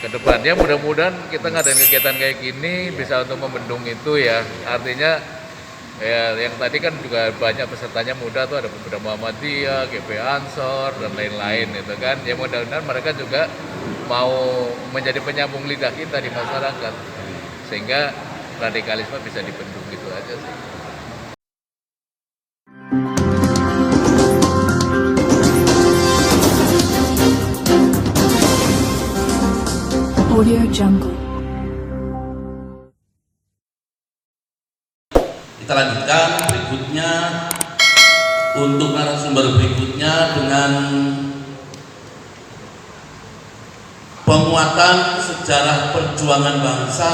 ke depannya mudah-mudahan kita ngadain kegiatan kayak gini bisa untuk membendung itu ya. Artinya ya yang tadi kan juga banyak pesertanya muda tuh, ada Pemuda Muhammadiyah, GP Ansor dan lain-lain itu kan. Ya mudah-mudahan mereka juga mau menjadi penyambung lidah kita di masyarakat sehingga radikalisme bisa dibendung gitu aja sih. Audio Jungle. Kita lanjutkan berikutnya untuk narasumber berikutnya dengan penguatan sejarah perjuangan bangsa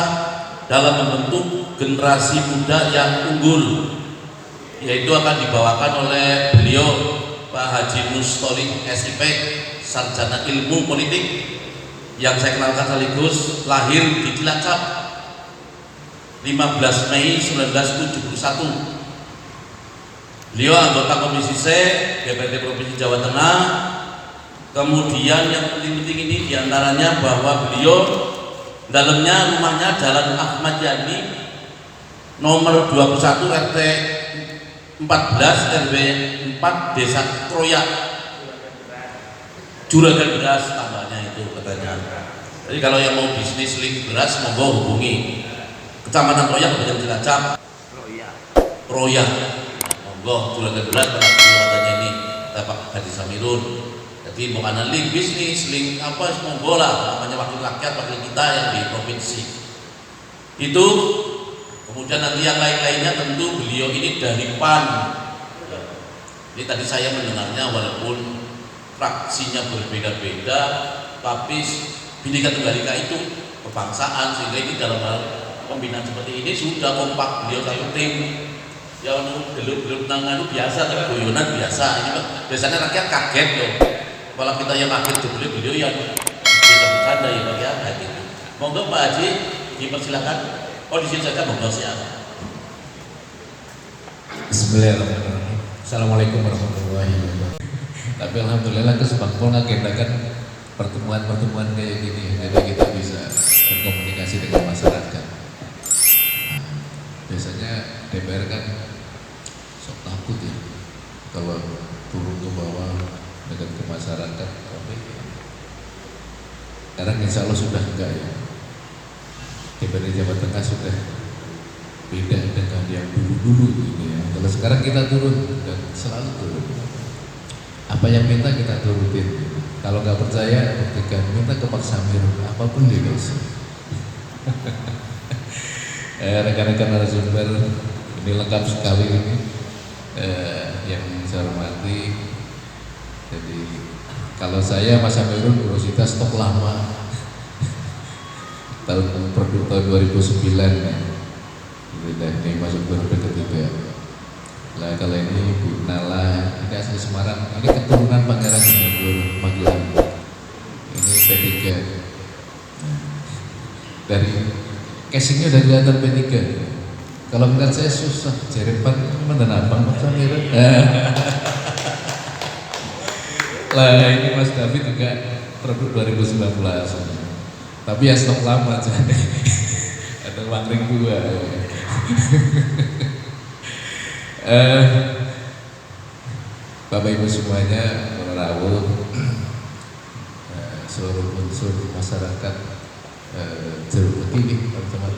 dalam membentuk generasi muda yang unggul, yaitu akan dibawakan oleh beliau Pak Haji Mustholy SIP, Sarjana Ilmu Politik, yang saya kenalkan sekaligus lahir di Cilacap 15 Mei 1971. Beliau anggota Komisi C DPRD Provinsi Jawa Tengah. Kemudian yang penting-penting ini diantaranya bahwa beliau dalamnya rumahnya Jalan Ahmad Yani nomor 21 RT 14 RW 4 Desa Kroyak, Juragan Beras tambahnya itu katanya. Jadi kalau yang mau bisnis link beras monggo hubungi Kecamatan Kroyak, Kabupaten Cilacap. Kroyak monggo Juragan Beras katanya ini Pak Haji Samirun. Jadi mau karena link bisnis, link apa monggo lah, namanya wakil rakyat, wakil kita yang di provinsi itu. Kemudian nanti yang lain-lainnya tentu beliau ini dari PAN. Jadi tadi saya mendengarnya walaupun fraksinya berbeda-beda, tapi Bhinneka Tunggal Ika itu kebangsaan, sehingga ini dalam hal pembinaan seperti ini sudah kompak beliau satu tim. Ya gelap-gelap nangan biasa, guyonan biasa. Ini biasanya rakyat kaget loh. Kalau kita yang kaget beliau yang kita bercanda ya bagaimana gitu. Monggo Pak Haji dipersilakan. Oh di sini saja monggo siapa. Bismillahirrahmanirrahim. Assalamualaikum warahmatullahi wabarakatuh. Tapi alhamdulillah kesempatan mengagendakan pertemuan-pertemuan kayak gini, jadi kita bisa berkomunikasi dengan masyarakat. Biasanya DPR kan sok takut ya kalau turun ke bawah dekat ke masyarakat, tapi sekarang insya Allah sudah enggak ya. DPR Jawa Tengah sudah beda dengan yang dulu-dulu gitu ya. Kalau sekarang kita turun dan selalu turun. Apa yang minta kita turutin. Kalau nggak percaya, buktikan. Minta ke Pak Samir, apapun dikasih. Rekan-rekan narasumber, ini lengkap sekali ini. Yang saya hormati. Jadi kalau saya Mas Samirun Urusita stok lama tahun 2009 ya. Dan ini masuk periode ketiga. Lah kalau ini Bu Nala, ini asli Semarang, ini keturunan Pangeran Diponegoro Magelang. Ini P3. Dari casingnya udah kelihatan P3. Kalau menurut saya susah, jerepan mana abang Mas Samirun. Lah ini Mas David juga produk 2019. Tapi ya stok lama jadi. Ada wangring 2. Bapak Ibu semuanya, para rawuh, seluruh unsur masyarakat Jeruk Putih teman-teman.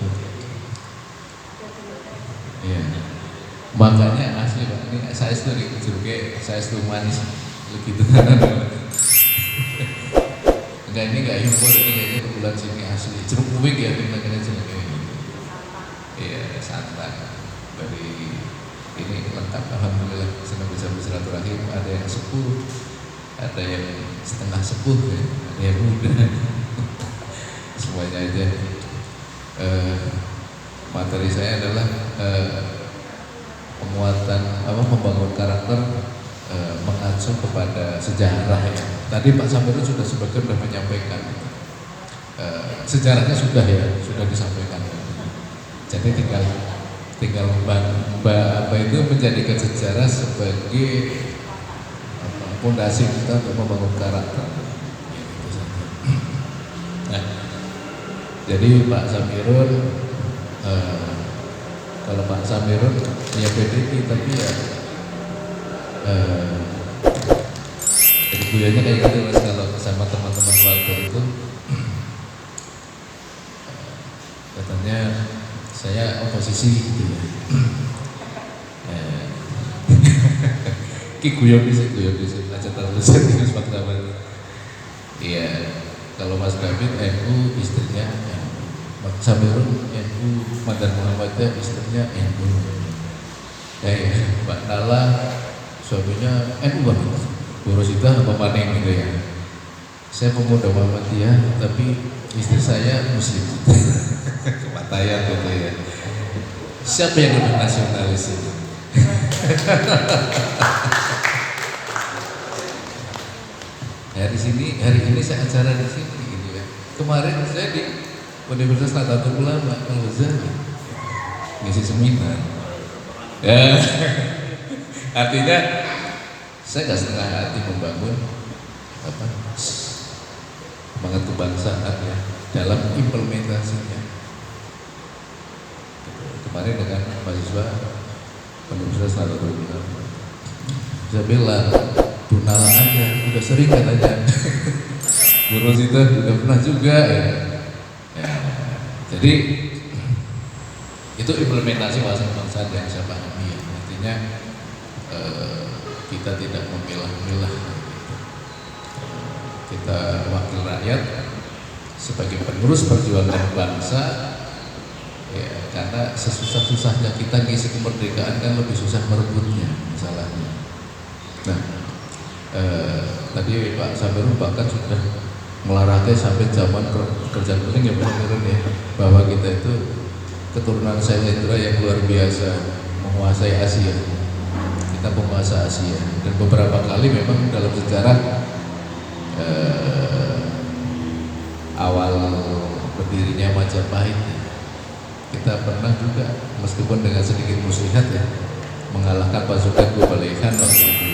Ya, makanya asli Pak, ini saya itu dari jeruknya, saya itu manis, begitu. Enggak, ini enggak impor, ini kayaknya kebetulan sini asli. Jeruk Puik ya, namanya jeruk ini. Iya, santan dari ini lengkap, alhamdulillah. Senang bisa bersilaturahim. Ada yang sepuh, ada yang setengah sepuh, ya. Ada yang muda. Semuanya aja. Materi saya adalah penguatan membangun karakter, mengacu kepada sejarah. Ya. Tadi Pak Samirun sudah sebagian sudah menyampaikan. Sejarahnya sudah disampaikan. Jadi tinggal Mbak itu menjadikan sejarah sebagai fondasi kita untuk membangun karakter. Nah, Jadi Pak Samirun, kalau Pak Samirun ya PDI tapi ya jadi buyanya kayak gitu mas, kalau sama teman-teman keluarga itu katanya saya oposisi gitu ya. Ki guyon di aja terlalu serius Pak Samirun. Iya, kalau Mas David NU istrinya Pak Samirun NU, Madan Muhammadiyah istrinya NU. Mbak Nala suaminya NU banget, Bu Rosita apa Maneng gitu ya. Saya pemuda Muhammadiyah tapi istri saya Muslim. Kepatayan gitu ya. Siapa yang lebih nasionalis itu? Hari ini saya acara di sini gitu ya. Kemarin saya di Universitas Nahdlatul Ulama Al-Ghazali ngisi seminar. Ya, artinya saya nggak setengah hati membangun semangat kebangsaan ya dalam implementasinya. Kemarin dengan mahasiswa Universitas Nahdlatul Ulama, saya bilang Bu Nala aja, udah sering katanya. Bu Rosita udah pernah juga ya. Jadi itu implementasi bahasa kebangsaan yang saya pahami ya. Artinya kita tidak memilah-milah. Kita wakil rakyat sebagai penerus perjuangan bangsa ya, karena sesusah-susahnya kita ngisi kemerdekaan kan lebih susah merebutnya masalahnya. Nah, tadi Pak Samirun bahkan sudah melarangnya sampai zaman kerjaan penting ya Pak Samirun ya, bahwa kita itu keturunan Sailendra yang luar biasa menguasai Asia. Kita penguasa Asia dan beberapa kali memang dalam sejarah awal berdirinya Majapahit kita pernah juga meskipun dengan sedikit muslihat ya mengalahkan pasukan Kublai Khan waktu itu.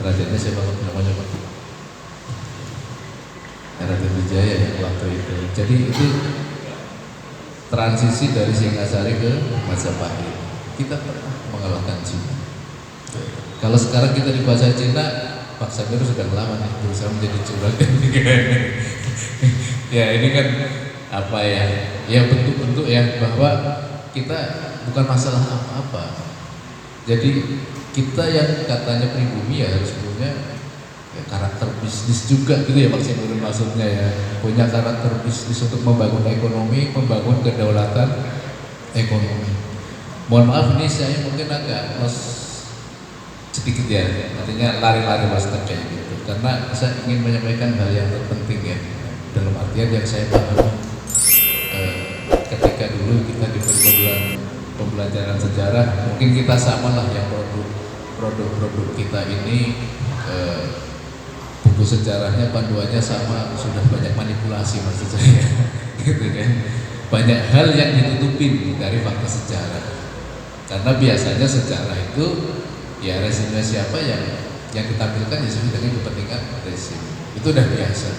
Rajanya siapa namanya Pak? Raden Wijaya ya waktu itu. Jadi itu transisi dari Singasari ke Majapahit. Kita pernah mengalahkan Cina. Kalau sekarang kita dikuasai Cina, Pak Samirun sudah lama nih berusaha menjadi curang. Ya ini kan apa ya? Ya bentuk-bentuk yang bahwa kita bukan masalah apa-apa. Jadi kita yang katanya pribumi ya harus punya ya, karakter bisnis juga gitu ya Pak Samirun maksudnya ya, punya karakter bisnis untuk membangun ekonomi, membangun kedaulatan ekonomi. Mohon maaf ini saya mungkin agak sedikit ya, artinya lari-lari mas terkait gitu, karena saya ingin menyampaikan hal yang terpenting ya, dalam artian yang saya pahami ketika dulu kita di pembelajaran sejarah, mungkin kita sama lah yang produk-produk kita ini buku sejarahnya panduannya sama, sudah banyak manipulasi maksud saya gitu kan, banyak hal yang ditutupin dari fakta sejarah, karena biasanya sejarah itu ya rezimnya siapa yang ditampilkan ya sesuai dengan kepentingan rezim, itu udah biasa.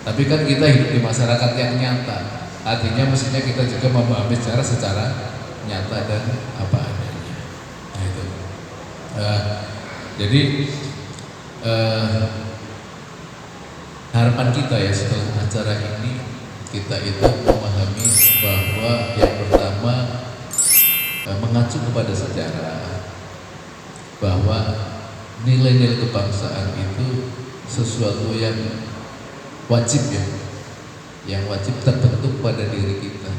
Tapi kan kita hidup di masyarakat yang nyata, artinya mestinya kita juga memahami secara nyata dan apa adanya. Nah itu. Jadi harapan kita ya setelah acara ini kita itu memahami bahwa yang pertama mengacu kepada sejarah, bahwa nilai-nilai kebangsaan itu sesuatu yang wajib ya, yang wajib terbentuk pada diri kita,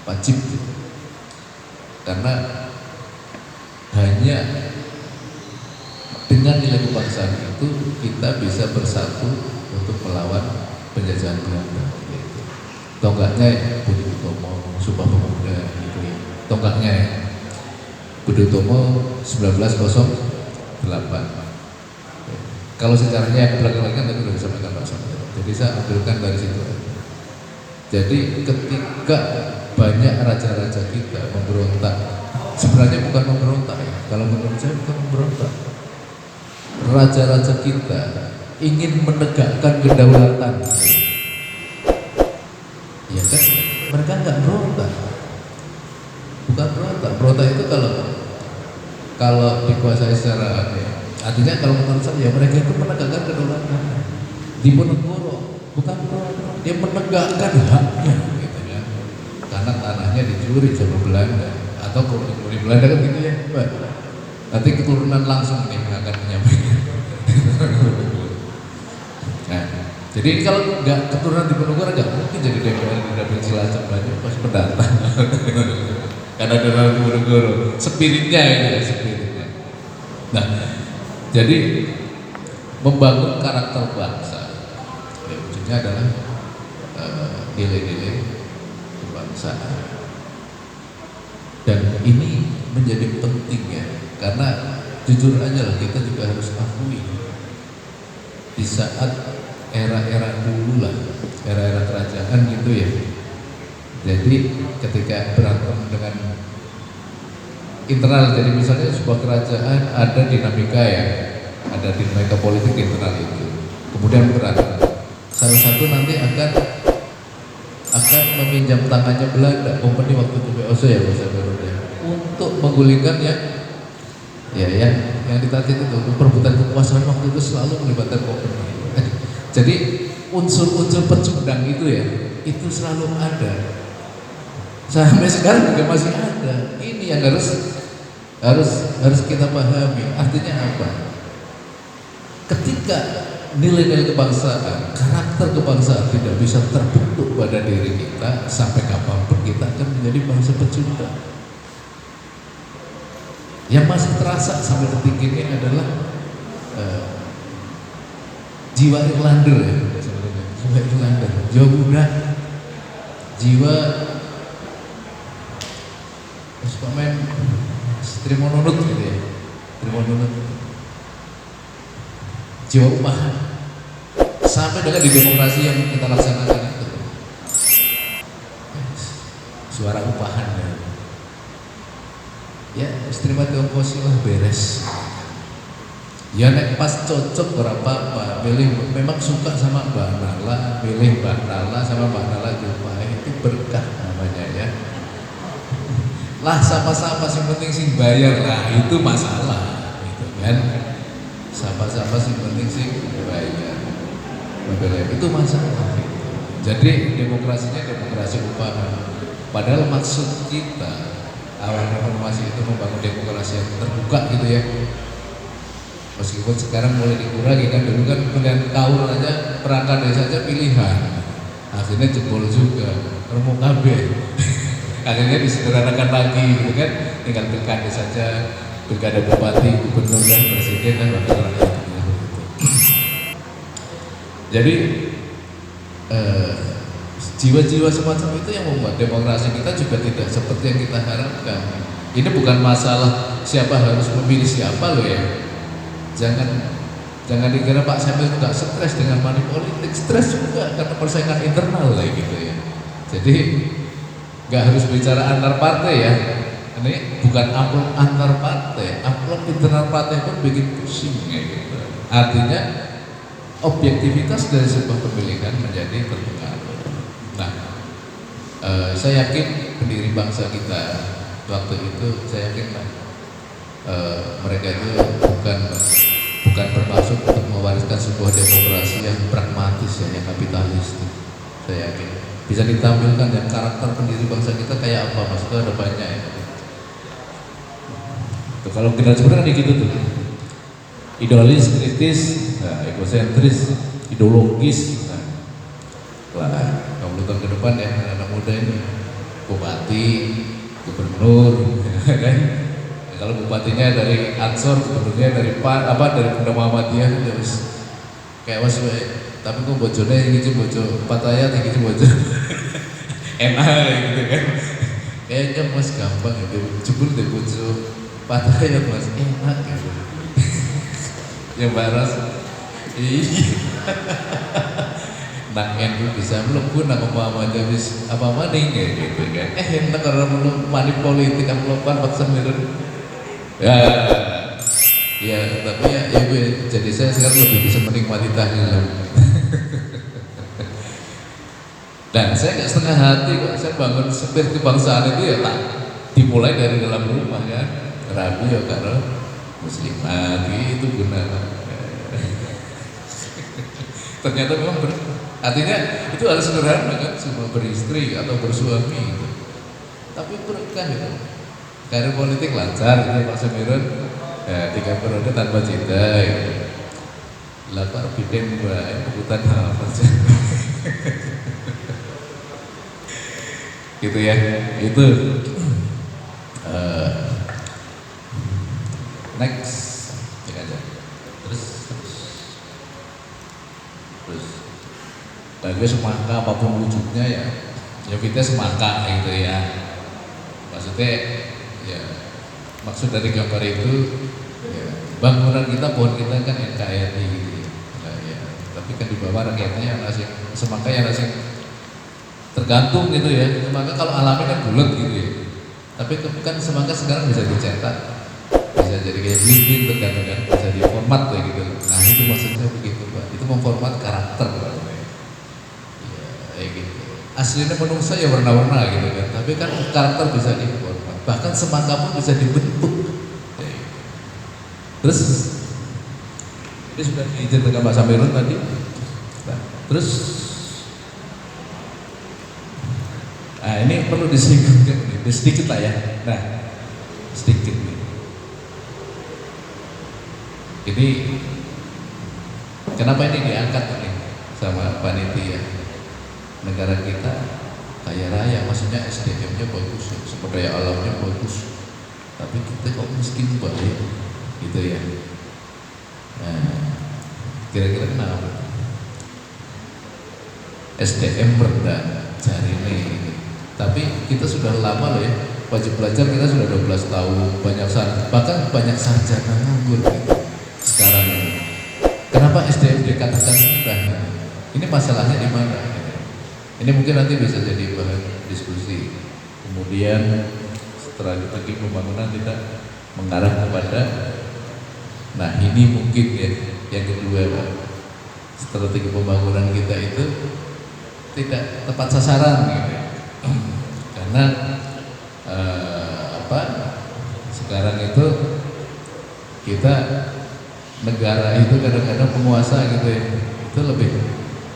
wajib, karena hanya dengan nilai kebangsaan itu kita bisa bersatu untuk melawan penjajahan Belanda. Gitu. Tonggaknya Budi Utomo, Sumpah Pemuda, gitu ya. Tonggaknya ya. Budi Utomo 1908. Kalau sejarahnya yang belakang-belakang kan tadi sudah disampaikan Pak Samirun. Jadi saya ambilkan dari situ. Jadi ketika banyak raja-raja kita memberontak, sebenarnya bukan memberontak ya. Kalau menurut saya bukan memberontak. Raja-raja kita ingin menegakkan kedaulatan. Ya kan, mereka nggak berontak, bukan berontak. Berontak itu kalau dikuasai secara artinya kalau menurut saya mereka itu menegakkan kedaulatan. Diponegoro bukan berontak, dia menegakkan haknya, gitu kan. Karena tanahnya dicuri sama Belanda, atau kalau dicuri Belanda kan gitu ya, Pak. Nanti keturunan langsung nih akan menyampaikan. Nah, jadi kalau nggak keturunan Diponegoro nggak mungkin jadi DPR di Dapil Cilacap banyak pas pendatang. Karena keturunan Diponegoro, spiritnya ini ya, spiritnya. Nah, jadi membangun karakter bangsa, ya ujungnya adalah nilai-nilai kebangsaan. Dan ini menjadi penting ya, karena jujur aja lah kita juga harus akui di saat era-era dulu lah, era-era kerajaan gitu ya. Jadi ketika berantem dengan internal, jadi misalnya sebuah kerajaan ada dinamika ya, ada dinamika politik internal itu, kemudian berantem. Salah satu nanti akan meminjam tangannya Belanda, company waktu itu VOC ya bahasa Belanda, untuk menggulingkan yang ditarget itu, perebutan kekuasaan waktu itu selalu melibatkan company. Jadi unsur-unsur pecundang itu ya, itu selalu ada. Sampai sekarang juga masih ada. Ini yang harus kita pahami. Artinya apa? Ketika nilai-nilai kebangsaan, karakter kebangsaan tidak bisa terbentuk pada diri kita, sampai kapanpun kita akan menjadi bangsa pecundang. Yang masih terasa sampai detik ini adalah jiwa Irlander ya, jiwa Irlander, jiwa Buddha, jiwa pemain Trimononut gitu ya, Trimononut, jiwa upahan, sampai dengan di demokrasi yang kita laksanakan itu, suara upahan ya, terima tiongkosi lah beres. Ya nek pas cocok berapa pilih, memang suka sama Mbak Nala, pilih Mbak Nala sama Mbak Nala Jupai, itu berkah namanya ya. Lah sama-sama sing penting sing bayar lah, itu masalah gitu kan. Sama-sama sing penting sing bayar. Itu masalah gitu. Jadi demokrasinya demokrasi upahan. Padahal maksud kita awal reformasi itu membangun demokrasi yang terbuka gitu ya. Meskipun sekarang mulai dikurangi kan, dulu kan pemilihan kaur aja, perangkat desa aja pilihan, akhirnya jebol juga, remuk kabeh. Akhirnya disederhanakan lagi gitu kan, tinggal pilkada saja, pilkada bupati, gubernur dan presiden dan wakil rakyat gitu. Jadi jiwa-jiwa semacam itu yang membuat demokrasi kita juga tidak seperti yang kita harapkan. Ini bukan masalah siapa harus memilih siapa loh ya. Jangan dikira Pak Samuel nggak stres dengan money politik, stres juga karena persaingan internal lah gitu ya. Jadi nggak harus bicara antar partai ya. Ini bukan amplop antar partai, amplop internal partai pun bikin pusing gitu. Artinya objektivitas dari sebuah pemilihan menjadi terpengaruh. Nah, saya yakin pendiri bangsa kita waktu itu, saya yakin mereka itu bukan bermaksud untuk mewariskan sebuah demokrasi yang pragmatis ya, yang kapitalistik. Saya yakin bisa ditampilkan dan karakter pendiri bangsa kita kayak apa, maksudnya ada banyak ya. Tuh, kalau generasi muda kan gitu tuh, idealis, kritis, egosentris, ideologis. Lah, 20 tahun ke depan ya anak muda ini bupati, gubernur, kan? Kalau bupatinya dari Ansor, gubernurnya dari dari Pemuda Muhammadiyah, terus kayak was, tapi kok bojone ini bojo Pataya, ini bojo enak gitu kan? Kayaknya mas gampang gitu, jebul deh bojo Pataya mas enak gitu. Yang baras, nak NU bisa melebu nak Muhammadiyah bis apa maning gitu kan? Enak karena belum money politik amplop 4 sembilan. Ya, tapi ya gue jadi saya sekarang lebih bisa menikmati tahlilan. Dan saya nggak setengah hati kok, saya bangun spirit kebangsaan itu ya tak dimulai dari dalam rumah kan, rabi ya karena muslimat itu guna. Ternyata memang artinya itu harus sederhana kan, semua beristri atau bersuami gitu. Tapi berkah itu, karir politik lancar gitu Pak Semiron, ya 3 periode tanpa cinta gitu. Lapar bideng mbak, kebutuhan apa sih? Gitu ya, itu next cek aja. Terus bagi semangka apapun wujudnya ya kita semangka gitu ya. Maksudnya ya maksud dari gambar itu ya, bangunan kita, pohon kita kan NKRI gitu ya. Nah, ya. Tapi kan di bawah rakyatnya yang ngasih semangka yang ngasih tergantung gitu ya. Semangka kalau alami kan bulat gitu ya. Tapi kan semangka sekarang bisa dicetak, bisa jadi kayak bling tergantung kan, bisa diformat kayak gitu. Nah itu maksudnya begitu Pak. Itu memformat karakter Pak. Ya gitu. Aslinya manusia ya warna-warna gitu kan, tapi kan karakter bisa diformat, bahkan semangka pun bisa dibentuk. Ya, gitu. Terus ini sudah diceritakan Pak Samirun tadi. Nah, terus ini perlu disinggung sedikit lah ya. Nah, sedikit nih. Ini kenapa ini diangkat nih sama panitia? Negara kita kaya raya, maksudnya SDM-nya bagus, sumber daya alamnya bagus, tapi kita kok miskin Pak ya, gitu ya. Nah, kira-kira kenapa? SDM rendah, cari ini. Tapi kita sudah lama loh ya, wajib belajar kita sudah 12 tahun, bahkan banyak sarjana nganggur gitu. Sekarang ini, kenapa SDM dikatakan rendah? Ini masalahnya di mana? Ini mungkin nanti bisa jadi bahan diskusi. Kemudian strategi pembangunan tidak mengarah kepada, nah ini mungkin ya yang kedua Pak, strategi pembangunan kita itu tidak tepat sasaran gitu. Karena sekarang itu kita negara itu kadang-kadang penguasa gitu ya, itu lebih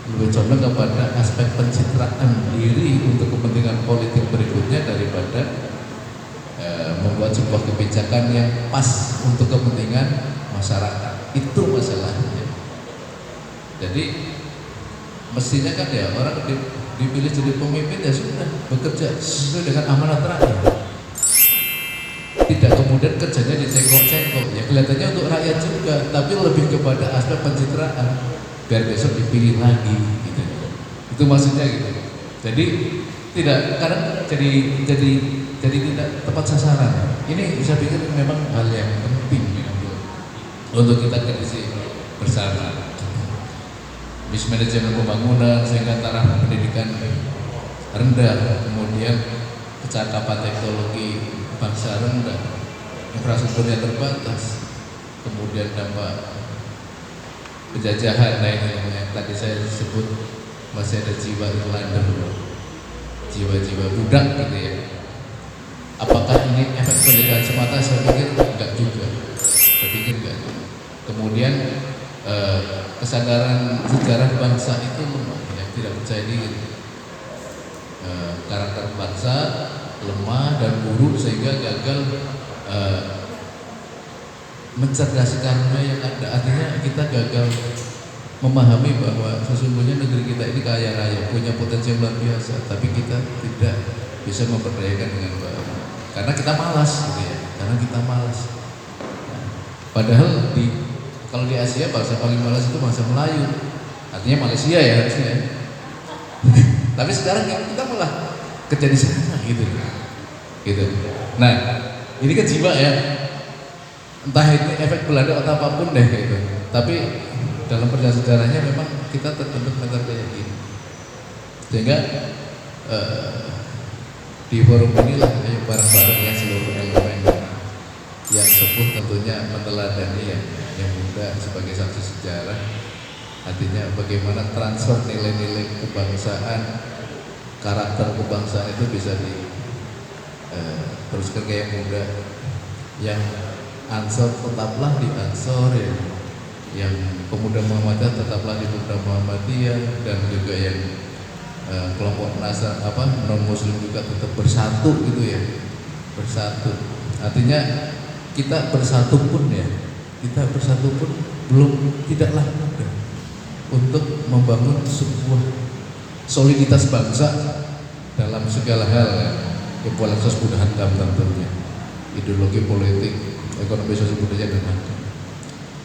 condong kepada aspek pencitraan diri untuk kepentingan politik berikutnya daripada membuat sebuah kebijakan yang pas untuk kepentingan masyarakat. Itu masalahnya. Jadi mestinya kan ya orang dipilih jadi pemimpin ya sudah bekerja sesuai dengan amanat rakyat. Tidak kemudian kerjanya dicengkok-cengkok, ya kelihatannya untuk rakyat juga, tapi lebih kepada aspek pencitraan. Biar besok dipilih lagi gitu. Itu maksudnya gitu. Jadi tidak, kadang jadi tidak tepat sasaran. Ini saya pikir memang hal yang penting untuk kita kritisi bersama. Mismanajemen pembangunan sehingga taraf pendidikan rendah, kemudian kecakapan teknologi bangsa rendah, infrastrukturnya terbatas, kemudian dampak penjajahan, nah ini yang tadi saya sebut masih ada jiwa Irlander, jiwa-jiwa budak gitu ya. Apakah ini efek penjajahan semata? Saya pikir enggak juga. Kemudian kesadaran sejarah bangsa itu lemah, yang tidak percaya diri. Karakter bangsa lemah dan buruk sehingga gagal mencerdasi karma yang ada. Artinya kita gagal memahami bahwa sesungguhnya negeri kita ini kaya raya, punya potensi yang luar biasa, tapi kita tidak bisa memberdayakan dengan baik karena kita malas gitu ya, karena kita malas. Nah, padahal kalau di Asia bangsa paling malas itu bangsa Melayu, artinya Malaysia ya harusnya. Tapi sekarang kita malah kerja di sana gitu. Nah, ini kan jiwa ya. Entah itu efek Belanda atau apapun deh gitu. Tapi dalam perjalanan sejarahnya memang kita terbentuk mental kayak gini. Sehingga di forum inilah ayo bareng-bareng ya seluruh elemen yang sepuh tentunya meneladani yang muda sebagai saksi sejarah. Artinya bagaimana transfer nilai-nilai kebangsaan, karakter kebangsaan itu bisa teruskan ke yang muda. Yang Ansor tetaplah di Ansor, yang pemuda Muhammadiyah tetaplah di pemuda Muhammadiyah, dan juga yang kelompok non muslim juga tetap bersatu gitu ya, bersatu. Artinya kita bersatu pun belum tidaklah mudah untuk membangun sebuah soliditas bangsa dalam segala hal ya. Kualitas budaya tentunya, ideologi politik, ekonomi sosial budaya dan lain-lain.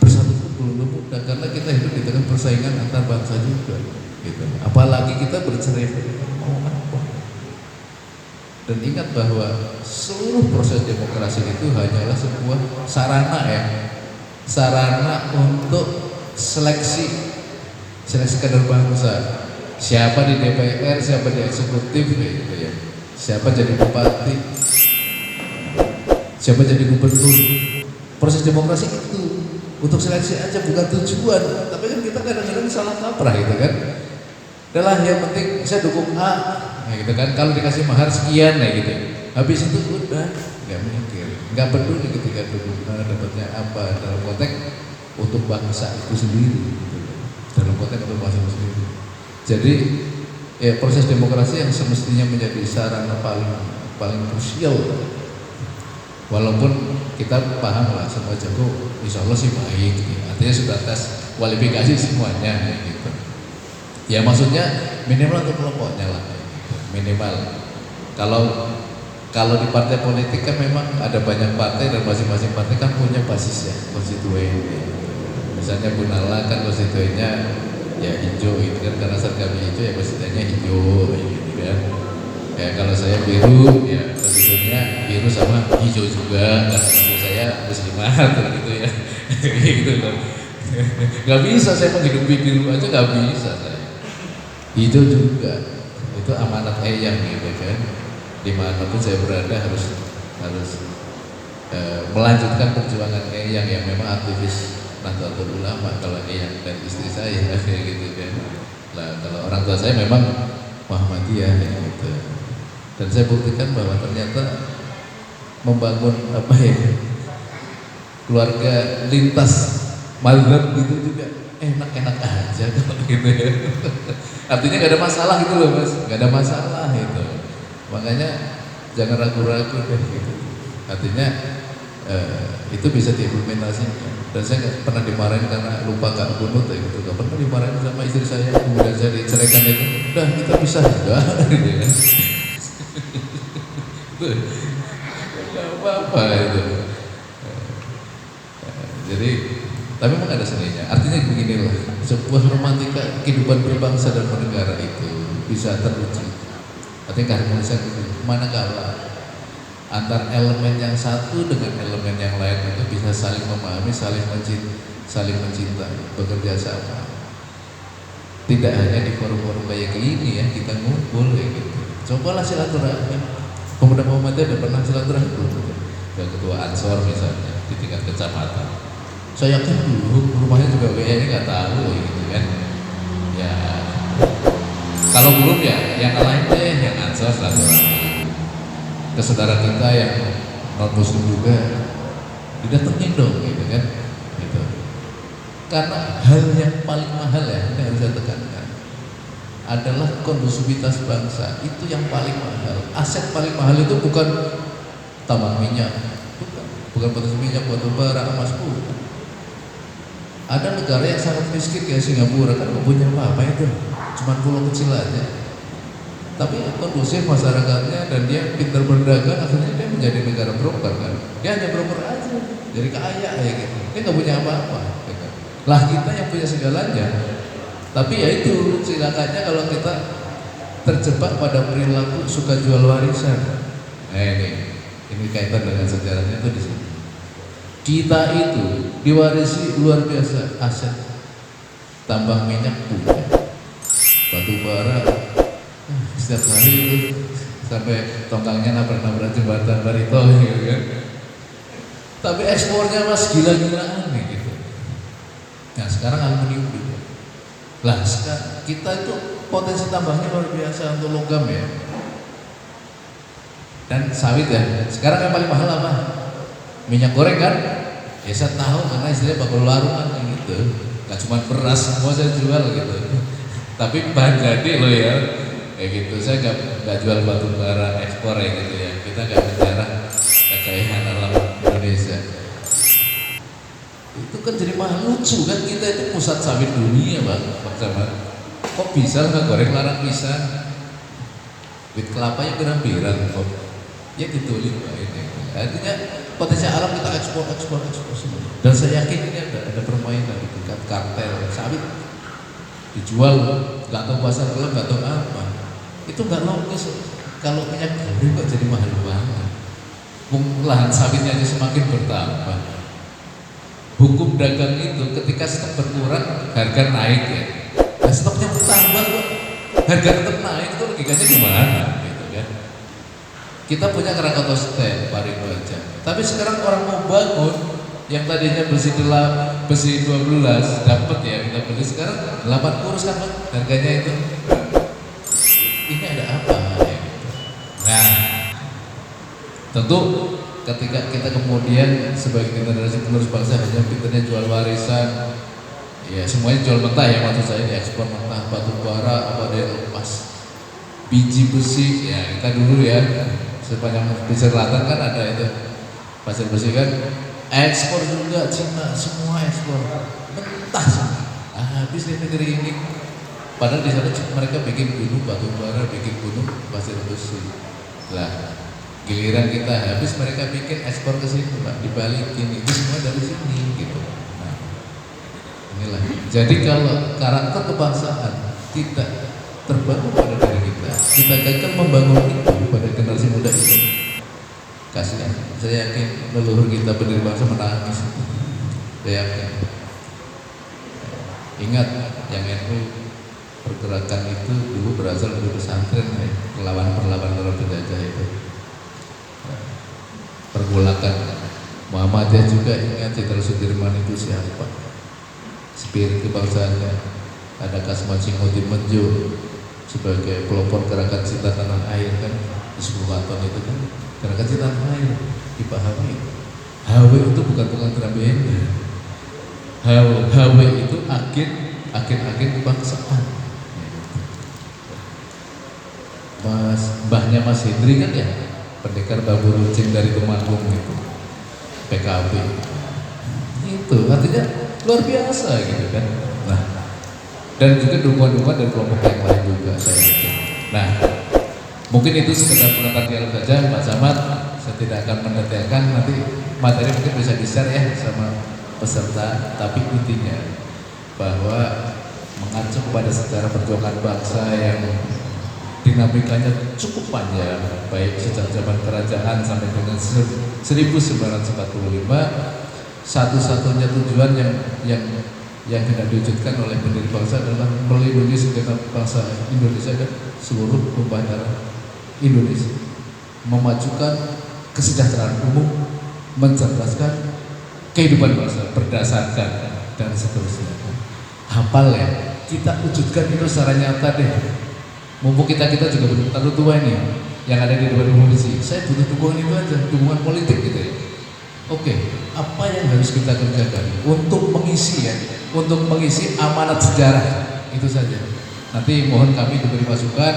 Bersatu pun belum mudah karena kita hidup di tengah persaingan antar bangsa juga. Gitu. Apalagi kita bercerai mau apa? Dan ingat bahwa seluruh proses demokrasi itu hanyalah sebuah sarana untuk seleksi kader bangsa. Siapa di DPR, siapa di eksekutif, gitu ya. Siapa jadi bupati, siapa jadi gubernur. Proses demokrasi itu untuk seleksi aja, bukan tujuan. Tapi kan kita kadang-kadang salah kaprah gitu kan. Adalah yang penting saya dukung A, nah gitu kan. Kalau dikasih mahar sekian, nah gitu. Habis itu udah nggak mikir, nggak peduli ketika dukung A dapatnya apa dalam konteks untuk bangsa itu sendiri, gitu. Dalam konteks untuk bangsa itu sendiri. Jadi ya proses demokrasi yang semestinya menjadi sarana paling krusial. Walaupun kita paham lah semua jago, insya Allah sih baik. Gitu. Artinya sudah tes kualifikasi semuanya, gitu. Ya maksudnya minimal untuk kelompoknya lah, minimal. Kalau di partai politik kan memang ada banyak partai dan masing-masing partai kan punya basis ya, konstituen. Misalnya Bu Nala kan konstituennya ya hijau gitu kan, karena saat kami hijau ya konstituennya hijau gitu kan. Ya kalau saya biru ya konstituennya biru sama hijau juga, karena ibu saya muslimah gitu ya. Gitu loh. Gak bisa saya menghidupi biru aja, gak bisa saya. Hijau juga, itu amanat eyang gitu kan. Dimanapun saya berada harus melanjutkan perjuangan eyang yang memang aktivis Nahdlatul Ulama. Kalau eyang dan istri saya kayak gitu kan. Nah kalau orang tua saya memang Muhammadiyah gitu. Dan saya buktikan bahwa ternyata membangun keluarga lintas mazhab gitu juga enak-enak aja kalau gitu ya. Artinya gak ada masalah gitu loh Mas, gak ada masalah itu. Makanya jangan ragu-ragu deh gitu. Artinya itu bisa diimplementasikan. Dan saya gak pernah dimarahin karena lupa gak bunut ya gitu. Gak pernah dimarahin sama istri saya kemudian saya diceraikan itu. Udah kita bisa enggak gitu ya. Gak apa-apa itu. Jadi tapi memang ada seninya. Artinya beginilah, sebuah romantika kehidupan berbangsa dan bernegara itu bisa terwujud. Artinya keharmonisan itu manakala antar elemen yang satu dengan elemen yang lain itu bisa saling memahami, saling mencintai, bekerja sama. Tidak hanya di forum-forum kayak gini ya kita ngumpul kayak gitu. Cobalah silaturahmi. Pemuda Muhammadiyah udah pernah silaturahmi belum? Ketua Ansor misalnya di tingkat kecamatan. Saya yakin dulu rumahnya juga kayaknya nggak tahu gitu kan. Ya kalau belum ya yang lain deh, yang Ansor silaturahmi. Ke saudara kita yang non muslim juga didatengin dong gitu kan. Gitu. Karena hal yang paling mahal ya, ini harus saya tekankan, adalah kondusivitas bangsa. Itu yang paling mahal. Aset paling mahal itu bukan tambang minyak, bukan batu minyak, batu bara, emas, bukan. Ada negara yang sangat miskin kayak Singapura kan nggak punya apa-apa itu, cuma pulau kecil aja. Tapi kondusif masyarakatnya dan dia pintar berdagang, akhirnya dia menjadi negara broker kan. Dia hanya broker aja, jadi kaya kayak gitu. Dia nggak punya apa-apa. Gitu. Lah kita yang punya segalanya. Tapi ya itu silakannya kalau kita terjebak pada perilaku suka jual warisan. Nah ini kaitan dengan sejarahnya itu di sini. Kita itu diwarisi luar biasa aset, tambang minyak punya, batu bara setiap hari itu sampai tongkangnya nabrak-nabrak jembatan Barito gitu kan. Tapi ekspornya mas gila-gilaan nih gitu. Nah sekarang aluminium juga. Lah sekarang kita itu potensi tambahnya luar biasa untuk logam ya. Dan sawit ya. Sekarang yang paling mahal apa? Minyak goreng kan? Ya saya tahu karena istilahnya bakal larungan kayak gitu. Gak cuma beras semua saya jual gitu. Tapi bahan jadi loh ya. Kayak gitu. Saya gak jual batu bara ekspor ya gitu ya. Kita gak bicara kekayaan alam Indonesia. Itu kan jadi mahal, lucu kan, kita itu pusat sawit dunia Pak Camat. Kok bisa nggak goreng larang pisang? Wit kelapanya kerampiran kok. Ya ditulis Pak ini. Artinya potensi alam kita ekspor semua. Dan saya yakin ini ada permainan di tingkat kartel sawit. Dijual nggak tahu pasar gelap, nggak tahu apa. Itu nggak logis. Kalau minyak goreng kok jadi mahal banget. Lahan sawitnya aja semakin bertambah. Hukum dagang itu ketika stok berkurang harga naik ya. Nah, stoknya bertambah kok harga tetap naik, itu logikanya gimana gitu kan. Kita punya Krakatau Steel Parindo aja. Tapi sekarang orang mau bangun yang tadinya besi 12 dapat ya kita beli, sekarang 8 kurus kan Pak harganya itu. Ini ada apa ya? Nah, tentu ketika kita kemudian sebagai generasi penerus bangsa hanya pinternya jual warisan, ya semuanya jual mentah ya, maksud saya diekspor mentah, batu bara apa ada yang lepas, biji besi ya kita dulu ya sepanjang pesisir selatan kan ada itu pasir besi kan, ekspor juga Cina semua ekspor mentah semua. Habis di negeri ini, padahal di sana mereka bikin gunung batu bara, bikin gunung pasir besi lah. Giliran kita habis mereka bikin ekspor ke sini Pak, dibalikin itu semua dari sini gitu. Nah, inilah. Jadi kalau karakter kebangsaan tidak terbangun pada diri kita gagal membangun itu pada generasi muda itu. Kasihan. Saya yakin leluhur kita pendiri bangsa menangis. Saya yakin. Ingat yang NU pergerakan itu dulu berasal dari pesantren ya, perlawanan terhadap penjajah itu. Pergolakan Muhammadiyah juga, ingat Jenderal Sudirman itu siapa, spirit kebangsaannya. Ada Kasman Singodin Menjo sebagai pelopor gerakan cinta tanah air kan, di 10 Waton itu kan gerakan cinta tanah air dipahami. HW itu bukan tukang terabenda, HW itu agen kebangsaan. Mbahnya Mas Hendri kan ya pendekar Babu Rucing dari Temanggung itu, PKB itu artinya luar biasa gitu kan. Nah, dan juga dukungan-dukungan dari kelompok yang lain juga saya yakin. Nah, mungkin itu sekedar pengantar dialog saja Pak Camat, saya tidak akan mendetailkan, nanti materi mungkin bisa di-share ya sama peserta, tapi intinya bahwa mengacu pada sejarah perjuangan bangsa yang dinamikanya cukup panjang, baik sejak zaman kerajaan sampai dengan 1945, satu-satunya tujuan yang hendak diwujudkan oleh pendiri bangsa adalah melindungi segenap bangsa Indonesia dan seluruh tumpah darah Indonesia, memajukan kesejahteraan umum, mencerdaskan kehidupan bangsa berdasarkan dan seterusnya. Hafal ya, kita wujudkan itu secara nyata deh. Mumpung kita juga belum terlalu tua ini yang ada di depan umum sih. Saya butuh dukungan itu aja, dukungan politik gitu ya. Oke, apa yang harus kita kerjakan untuk mengisi ya, untuk mengisi amanat sejarah itu saja. Nanti mohon kami diberi masukan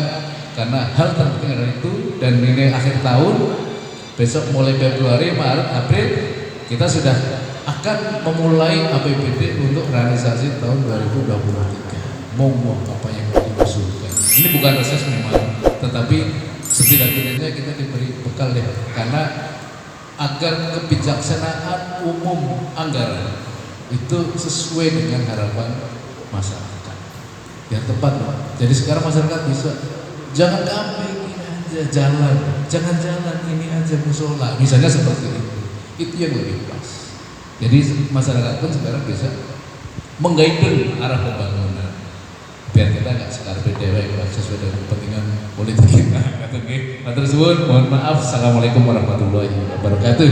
karena hal terpenting adalah itu, dan ini akhir tahun, besok mulai Februari, Maret, April kita sudah akan memulai APBD untuk realisasi tahun 2023. Monggo apa yang mau diusulkan. Ini bukan reses memang, tetapi setidak-tidaknya kita diberi bekal deh, karena agar kebijaksanaan umum anggaran itu sesuai dengan harapan masyarakat yang tepat loh. Jadi sekarang masyarakat bisa, jangan kambing ini aja jalan, jangan jalan ini aja musola, misalnya seperti itu yang lebih pas. Jadi masyarakat pun sekarang bisa mengguide arah pembangunan, biar kita nggak sekar PDW sesuai dengan kepentingan politik kita. Matur suwun, mohon maaf. Assalamualaikum warahmatullahi wabarakatuh.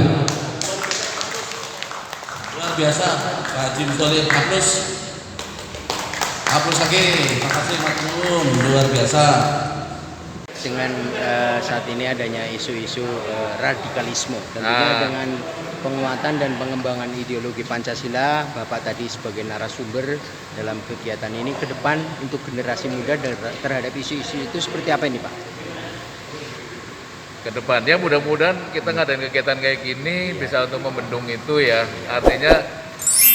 biasa Pak Haji Mustoleh Hapus lagi, makasih Mas Gun, luar biasa. Dengan saat ini adanya isu-isu radikalisme, tentunya dengan penguatan dan pengembangan ideologi Pancasila, Bapak tadi sebagai narasumber dalam kegiatan ini ke depan untuk generasi muda terhadap isu-isu itu seperti apa ini Pak? Kedepannya mudah-mudahan kita ngadain kegiatan kayak gini bisa untuk membendung itu ya. Artinya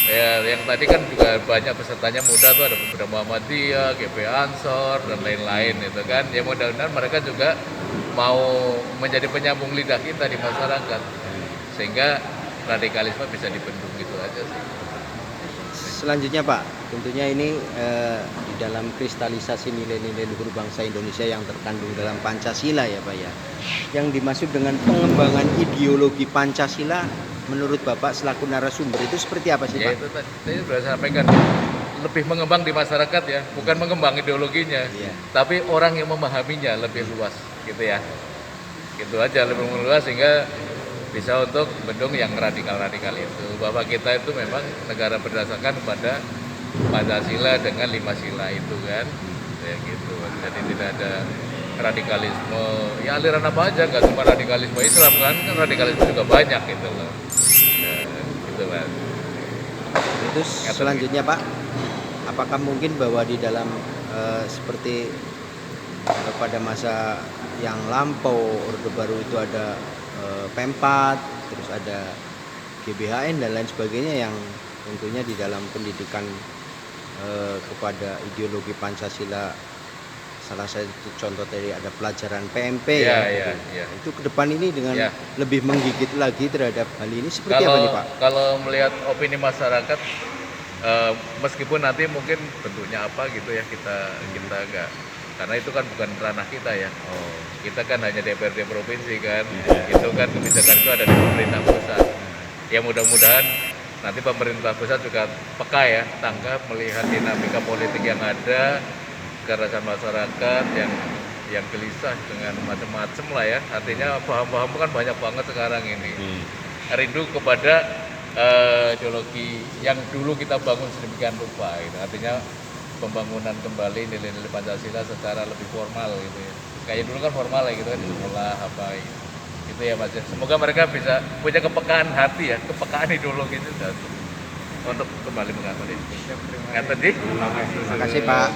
ya yang tadi kan juga banyak pesertanya muda tuh, ada pemuda Muhammadiyah, GP Ansor dan lain-lain itu kan. Ya mudah-mudahan mereka juga mau menjadi penyambung lidah kita di masyarakat sehingga radikalisme bisa dibendung gitu aja sih. Selanjutnya Pak, tentunya ini di dalam kristalisasi nilai-nilai luhur bangsa Indonesia yang terkandung dalam Pancasila ya Pak ya. Yang dimaksud dengan pengembangan ideologi Pancasila menurut Bapak selaku narasumber itu seperti apa sih Pak? Ya itu tadi saya sudah sampaikan, lebih mengembang di masyarakat ya, bukan mengembang ideologinya, tapi orang yang memahaminya lebih luas gitu ya. Gitu aja, lebih luas sehingga bisa untuk bendung yang radikal-radikal itu. Bahwa kita itu memang negara berdasarkan pada Pancasila dengan 5 sila itu kan, ya gitu. Jadi tidak ada radikalisme, ya aliran apa aja, nggak cuma radikalisme Islam kan radikalisme juga banyak gitu loh. Ya, gitu Mas. Itu selanjutnya Pak, apakah mungkin bahwa di dalam seperti pada masa yang lampau Orde Baru itu ada Pempat, terus ada GBHN dan lain sebagainya yang tentunya di dalam pendidikan kepada ideologi Pancasila salah satu contoh tadi ada pelajaran PMP ya. Itu ke depan ini dengan lebih menggigit lagi terhadap hal ini seperti Kalau apa nih Pak? kalau melihat opini masyarakat, meskipun nanti mungkin bentuknya apa gitu ya kita enggak, karena itu kan bukan ranah kita ya. Kita kan hanya DPRD provinsi kan, itu kan kebijakan itu ada di pemerintah pusat. Ya mudah-mudahan nanti pemerintah pusat juga peka ya, tanggap melihat dinamika politik yang ada, kerasan masyarakat yang gelisah dengan macam-macam lah ya. Artinya paham-paham kan banyak banget sekarang ini. Rindu kepada ideologi yang dulu kita bangun sedemikian rupa gitu. Artinya pembangunan kembali nilai-nilai Pancasila secara lebih formal gitu ya. Kayak dulu kan formal ya gitu kan di sekolah apa gitu ya Mas. Semoga mereka bisa punya kepekaan hati ya, kepekaan ideologi itu untuk kembali mengatur itu. Terima kasih Pak.